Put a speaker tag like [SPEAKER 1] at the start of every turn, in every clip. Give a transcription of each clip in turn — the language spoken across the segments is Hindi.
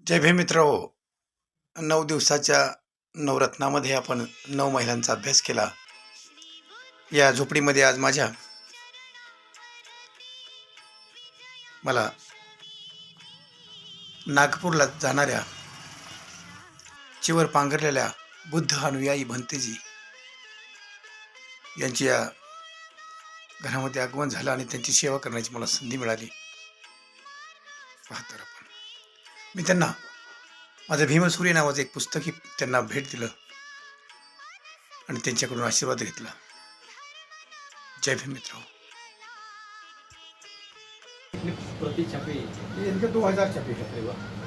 [SPEAKER 1] जय भीम मित्रहो. 9 दिवसाच्या नवरत्नामध्ये आपण 9 महिलांचा अभ्यास केला. या झोपडीमध्ये आज मला नागपूरला जाणाऱ्या चिवर पांघरलेल्या बुद्ध अनुयायी भंतेजी यांची या घरामध्ये आगमन झालं आणि त्यांची सेवा करण्याची मला संधी मिळाली. पाहतो आपण. मी त्यांना माझं भीमसूर्य नावाचं एक पुस्तकही त्यांना भेट दिलं आणि त्यांच्याकडून आशीर्वाद घेतला. जय भीम मित्रों.
[SPEAKER 2] प्रति छपे
[SPEAKER 3] ये इनके 2000 छपे हैं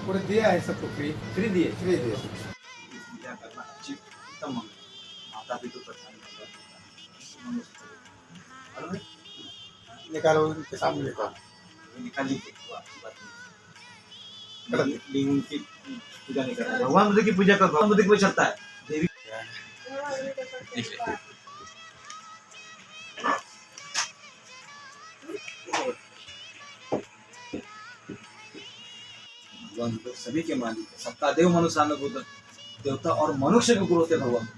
[SPEAKER 3] पूरे दिया है सबको फ्री
[SPEAKER 2] फ्री दिए
[SPEAKER 3] फ्री दिए
[SPEAKER 2] पूजा करना अच्छी उत्तम माता पिता प्रधान
[SPEAKER 3] निकालो उनके सामने निकालो
[SPEAKER 2] निकाल लीजिए वो आपकी बात नहीं लेकिन उनकी पूजा नहीं करना भगवान बुद्ध की पूजा कर भगवान बुद्ध की पूजा करता है देवी भगवान बुद्ध सभी के मालिक है सत्ता देव मनुष्य बुद्ध देवता और मनुष्य के गुरु होते भगवान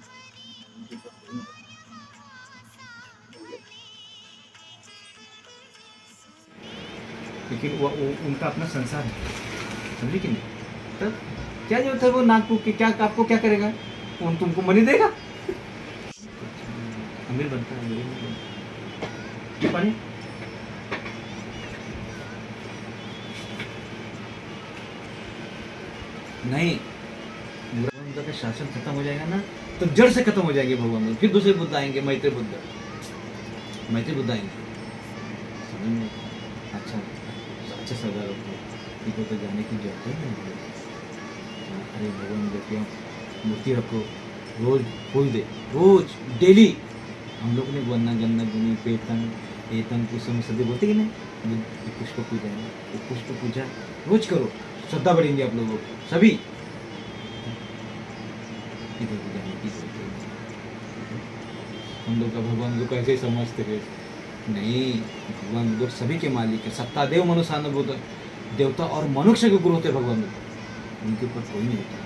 [SPEAKER 4] लेकिन वो उनका अपना संसार है, समझे कि नहीं? तो क्या जरूरत है वो नागपुर के, क्या आपको क्या करेगा? उन तुमको मनी देगा? अमीर बनता है, गरीब नहीं बनता। पानी नहीं, भगवान का शासन खत्म हो जाएगा ना तो जड़ से खत्म हो जाएगी भगवान बुद्ध। फिर दूसरे बुद्ध आएंगे, मैत्री बुद्ध आएंगे। समझ में अच्छा सजा रखो, इनको तो जाने की जरूरत ही नहीं है। अरे भगवान बुद्ध की मूर्ति रखो, रोज फूल दे, रोज डेली। हम लोग ने वन्ना गन्ना गुनी पेतंग एतंग कुसुम सदी बोलते कि नहीं, पुष्प पूजा है, वो पुष्प पूजा रोज करो, श्रद्धा बढ़ेंगे आप लोगों को सभी। इधर को जाने की जरूरत नहीं। हम लोग का भगवान को कैसे समझते हैं? नहीं, भगवान बुद्ध सभी के मालिक है, सत्ता देव मनुष्य बुद्ध देवता और मनुष्य के गुरु होते भगवान बुद्ध, उनके ऊपर कोई नहीं होता।